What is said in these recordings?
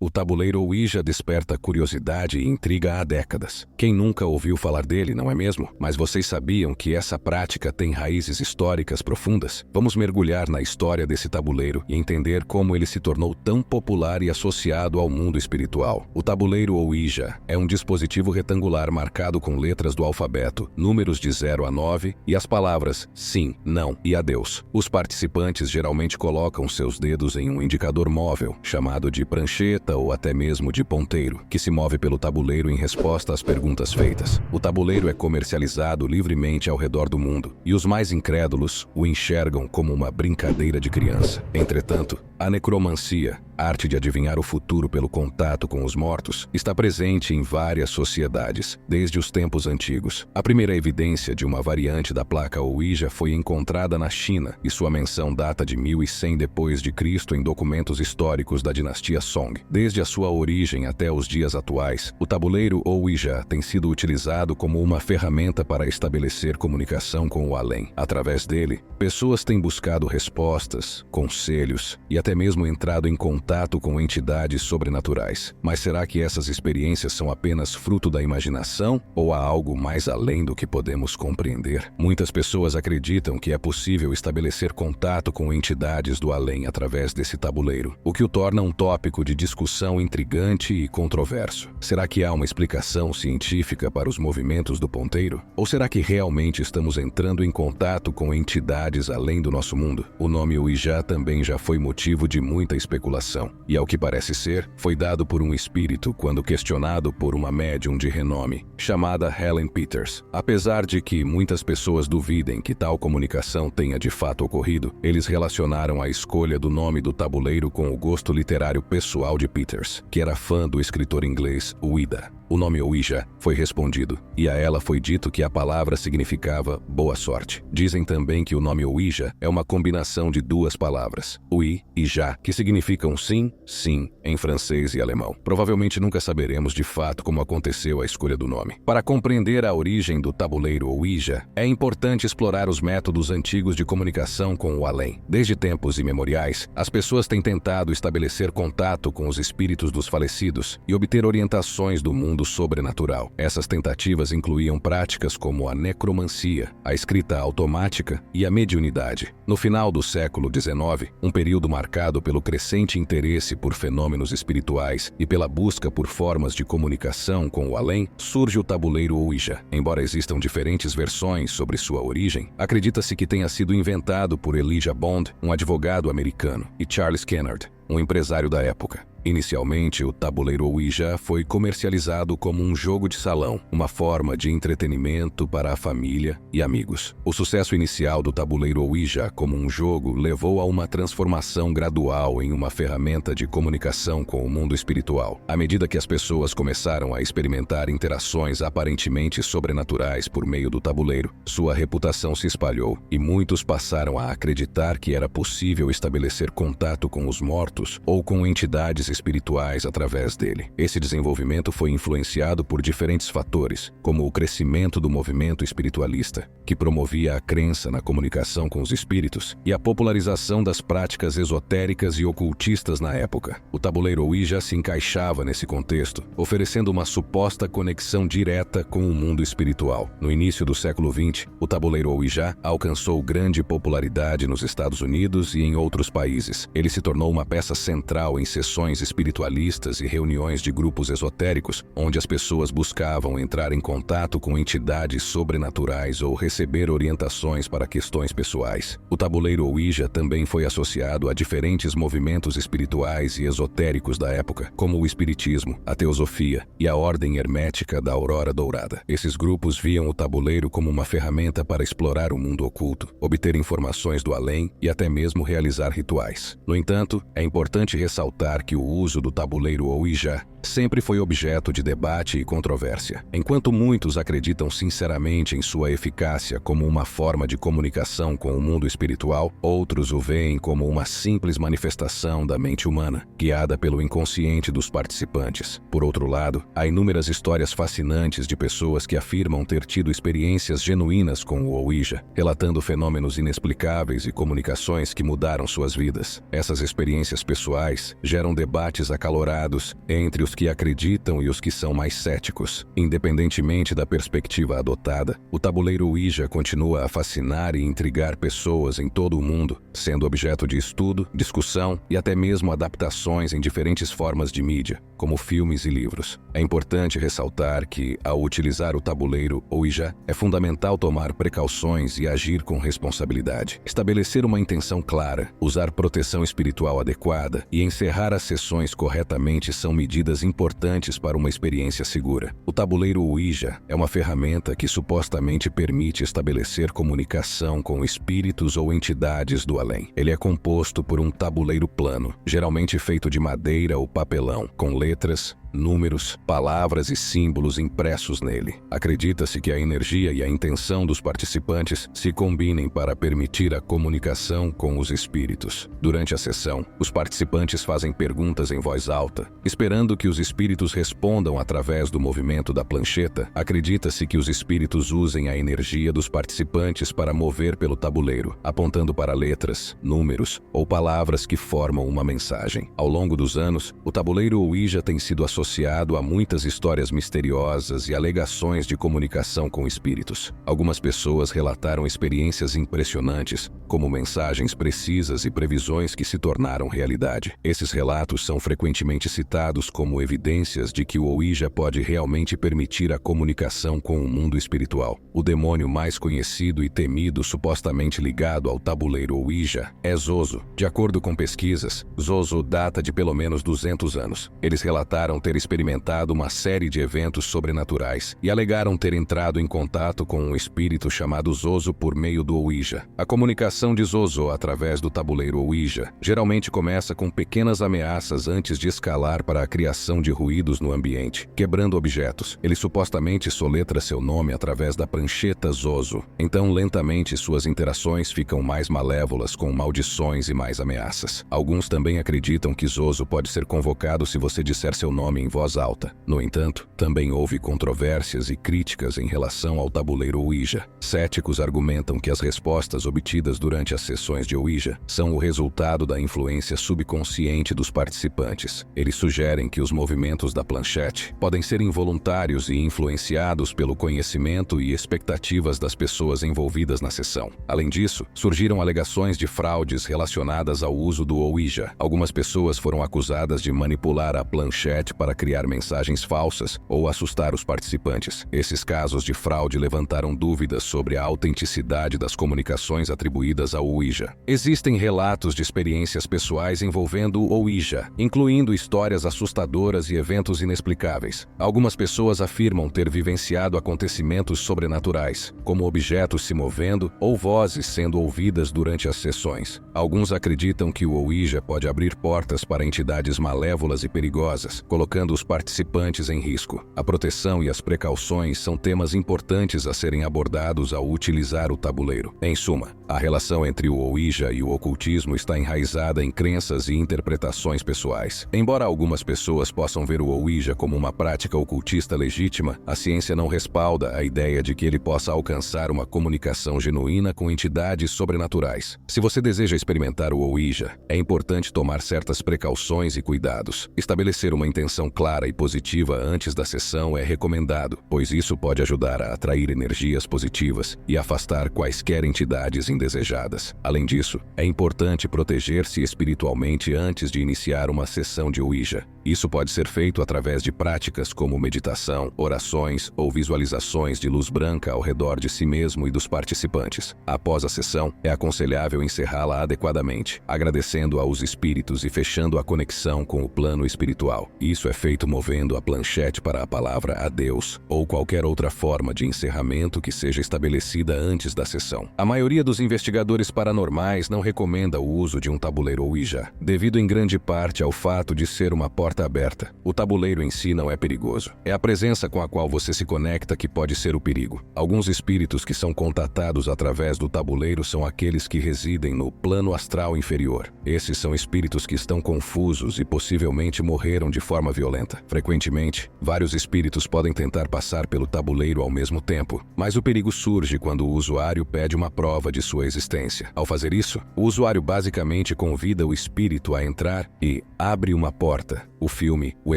O tabuleiro Ouija desperta curiosidade e intriga há décadas. Quem nunca ouviu falar dele, não é mesmo? Mas vocês sabiam que essa prática tem raízes históricas profundas? Vamos mergulhar na história desse tabuleiro e entender como ele se tornou tão popular e associado ao mundo espiritual. O tabuleiro Ouija é um dispositivo retangular marcado com letras do alfabeto, números de 0 a 9 e as palavras sim, não e adeus. Os participantes geralmente colocam seus dedos em um indicador móvel, chamado de prancheta ou até mesmo de ponteiro, que se move pelo tabuleiro em resposta às perguntas feitas. O tabuleiro é comercializado livremente ao redor do mundo, e os mais incrédulos o enxergam como uma brincadeira de criança. Entretanto, a necromancia, arte de adivinhar o futuro pelo contato com os mortos, está presente em várias sociedades, desde os tempos antigos. A primeira evidência de uma variante da placa Ouija foi encontrada na China, e sua menção data de 1100 d.C. em documentos históricos da dinastia Song. Desde a sua origem até os dias atuais, o tabuleiro Ouija tem sido utilizado como uma ferramenta para estabelecer comunicação com o além. Através dele, pessoas têm buscado respostas, conselhos e até mesmo entrado em contato com entidades sobrenaturais. Mas será que essas experiências são apenas fruto da imaginação ou há algo mais além do que podemos compreender? Muitas pessoas acreditam que é possível estabelecer contato com entidades do além através desse tabuleiro, o que o torna um tópico de discussão intrigante e controverso. Será que há uma explicação científica para os movimentos do ponteiro? Ou será que realmente estamos entrando em contato com entidades além do nosso mundo? O nome Ouija também já foi motivo de muita especulação, e ao que parece ser, foi dado por um espírito quando questionado por uma médium de renome, chamada Helen Peters. Apesar de que muitas pessoas duvidem que tal comunicação tenha de fato ocorrido, eles relacionaram a escolha do nome do tabuleiro com o gosto literário pessoal de Peters, que era fã do escritor inglês Ouida. O nome Ouija foi respondido, e a ela foi dito que a palavra significava boa sorte. Dizem também que o nome Ouija é uma combinação de duas palavras, oui e já, que significam sim, sim, em francês e alemão. Provavelmente nunca saberemos de fato como aconteceu a escolha do nome. Para compreender a origem do tabuleiro Ouija, é importante explorar os métodos antigos de comunicação com o além. Desde tempos imemoriais, as pessoas têm tentado estabelecer contato com os espíritos dos falecidos e obter orientações do mundo sobrenatural. Essas tentativas incluíam práticas como a necromancia, a escrita automática e a mediunidade. No final do século XIX, um período marcado pelo crescente interesse por fenômenos espirituais e pela busca por formas de comunicação com o além, surge o tabuleiro Ouija. Embora existam diferentes versões sobre sua origem, acredita-se que tenha sido inventado por Elijah Bond, um advogado americano, e Charles Kennard, um empresário da época. Inicialmente, o tabuleiro Ouija foi comercializado como um jogo de salão, uma forma de entretenimento para a família e amigos. O sucesso inicial do tabuleiro Ouija como um jogo levou a uma transformação gradual em uma ferramenta de comunicação com o mundo espiritual. À medida que as pessoas começaram a experimentar interações aparentemente sobrenaturais por meio do tabuleiro, sua reputação se espalhou e muitos passaram a acreditar que era possível estabelecer contato com os mortos ou com entidades espirituais através dele. Esse desenvolvimento foi influenciado por diferentes fatores, como o crescimento do movimento espiritualista, que promovia a crença na comunicação com os espíritos, e a popularização das práticas esotéricas e ocultistas na época. O tabuleiro Ouija se encaixava nesse contexto, oferecendo uma suposta conexão direta com o mundo espiritual. No início do século XX, o tabuleiro Ouija alcançou grande popularidade nos Estados Unidos e em outros países. Ele se tornou uma peça central em sessões espiritualistas e reuniões de grupos esotéricos, onde as pessoas buscavam entrar em contato com entidades sobrenaturais ou receber orientações para questões pessoais. O tabuleiro Ouija também foi associado a diferentes movimentos espirituais e esotéricos da época, como o espiritismo, a teosofia e a ordem hermética da Aurora Dourada. Esses grupos viam o tabuleiro como uma ferramenta para explorar o mundo oculto, obter informações do além e até mesmo realizar rituais. No entanto, é importante ressaltar que o uso do tabuleiro Ouija sempre foi objeto de debate e controvérsia. Enquanto muitos acreditam sinceramente em sua eficácia como uma forma de comunicação com o mundo espiritual, outros o veem como uma simples manifestação da mente humana, guiada pelo inconsciente dos participantes. Por outro lado, há inúmeras histórias fascinantes de pessoas que afirmam ter tido experiências genuínas com o Ouija, relatando fenômenos inexplicáveis e comunicações que mudaram suas vidas. Essas experiências pessoais geram debates acalorados entre os que acreditam e os que são mais céticos. Independentemente da perspectiva adotada, o tabuleiro Ouija continua a fascinar e intrigar pessoas em todo o mundo, sendo objeto de estudo, discussão e até mesmo adaptações em diferentes formas de mídia, como filmes e livros. É importante ressaltar que, ao utilizar o tabuleiro Ouija, é fundamental tomar precauções e agir com responsabilidade. Estabelecer uma intenção clara, usar proteção espiritual adequada e encerrar as sessões corretamente são medidas importantes para uma experiência segura. O tabuleiro Ouija é uma ferramenta que supostamente permite estabelecer comunicação com espíritos ou entidades do além. Ele é composto por um tabuleiro plano, geralmente feito de madeira ou papelão, com letras, números, palavras e símbolos impressos nele. Acredita-se que a energia e a intenção dos participantes se combinem para permitir a comunicação com os espíritos. Durante a sessão, os participantes fazem perguntas em voz alta, esperando que os espíritos respondam através do movimento da plancheta. Acredita-se que os espíritos usem a energia dos participantes para mover pelo tabuleiro, apontando para letras, números ou palavras que formam uma mensagem. Ao longo dos anos, o tabuleiro Ouija tem sido associado a muitas histórias misteriosas e alegações de comunicação com espíritos. Algumas pessoas relataram experiências impressionantes, como mensagens precisas e previsões que se tornaram realidade. Esses relatos são frequentemente citados como evidências de que o Ouija pode realmente permitir a comunicação com o mundo espiritual. O demônio mais conhecido e temido supostamente ligado ao tabuleiro Ouija é Zoso. De acordo com pesquisas, Zoso data de pelo menos 200 anos. Eles relataram ter experimentado uma série de eventos sobrenaturais e alegaram ter entrado em contato com um espírito chamado Zoso por meio do Ouija. A comunicação de Zoso através do tabuleiro Ouija geralmente começa com pequenas ameaças antes de escalar para a criação de ruídos no ambiente, quebrando objetos. Ele supostamente soletra seu nome através da prancheta Zoso. Então, lentamente, suas interações ficam mais malévolas, com maldições e mais ameaças. Alguns também acreditam que Zoso pode ser convocado se você disser seu nome em voz alta. No entanto, também houve controvérsias e críticas em relação ao tabuleiro Ouija. Céticos argumentam que as respostas obtidas durante as sessões de Ouija são o resultado da influência subconsciente dos participantes. Eles sugerem que os movimentos da planchete podem ser involuntários e influenciados pelo conhecimento e expectativas das pessoas envolvidas na sessão. Além disso, surgiram alegações de fraudes relacionadas ao uso do Ouija. Algumas pessoas foram acusadas de manipular a planchete para criar mensagens falsas ou assustar os participantes. Esses casos de fraude levantaram dúvidas sobre a autenticidade das comunicações atribuídas ao Ouija. Existem relatos de experiências pessoais envolvendo o Ouija, incluindo histórias assustadoras e eventos inexplicáveis. Algumas pessoas afirmam ter vivenciado acontecimentos sobrenaturais, como objetos se movendo ou vozes sendo ouvidas durante as sessões. Alguns acreditam que o Ouija pode abrir portas para entidades malévolas e perigosas, colocando os participantes em risco. A proteção e as precauções são temas importantes a serem abordados ao utilizar o tabuleiro. Em suma, a relação entre o Ouija e o ocultismo está enraizada em crenças e interpretações pessoais. Embora algumas pessoas possam ver o Ouija como uma prática ocultista legítima, a ciência não respalda a ideia de que ele possa alcançar uma comunicação genuína com entidades sobrenaturais. Se você deseja experimentar o Ouija, é importante tomar certas precauções e cuidados. Estabelecer uma intenção clara e positiva antes da sessão é recomendado, pois isso pode ajudar a atrair energias positivas e afastar quaisquer entidades indesejadas. Além disso, é importante proteger-se espiritualmente antes de iniciar uma sessão de Ouija. Isso pode ser feito através de práticas como meditação, orações ou visualizações de luz branca ao redor de si mesmo e dos participantes. Após a sessão, é aconselhável encerrá-la adequadamente, agradecendo aos espíritos e fechando a conexão com o plano espiritual. Isso é feito movendo a planchete para a palavra adeus ou qualquer outra forma de encerramento que seja estabelecida antes da sessão. A maioria dos investigadores paranormais não recomenda o uso de um tabuleiro Ouija, devido em grande parte ao fato de ser uma porta porta aberta. O tabuleiro em si não é perigoso. É a presença com a qual você se conecta que pode ser o perigo. Alguns espíritos que são contatados através do tabuleiro são aqueles que residem no plano astral inferior. Esses são espíritos que estão confusos e possivelmente morreram de forma violenta. Frequentemente, vários espíritos podem tentar passar pelo tabuleiro ao mesmo tempo, mas o perigo surge quando o usuário pede uma prova de sua existência. Ao fazer isso, o usuário basicamente convida o espírito a entrar e abre uma porta. O filme O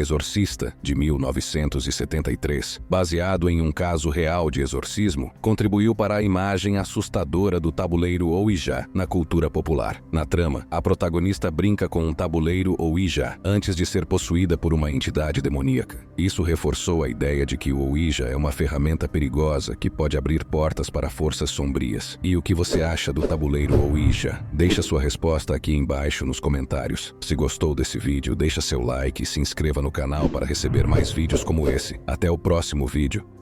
Exorcista, de 1973, baseado em um caso real de exorcismo, contribuiu para a imagem assustadora do tabuleiro Ouija na cultura popular. Na trama, a protagonista brinca com um tabuleiro Ouija antes de ser possuída por uma entidade demoníaca. Isso reforçou a ideia de que o Ouija é uma ferramenta perigosa que pode abrir portas para forças sombrias. E o que você acha do tabuleiro Ouija? Deixa sua resposta aqui embaixo nos comentários. Se gostou desse vídeo, deixa seu like e se inscreva no canal para receber mais vídeos como esse. Até o próximo vídeo.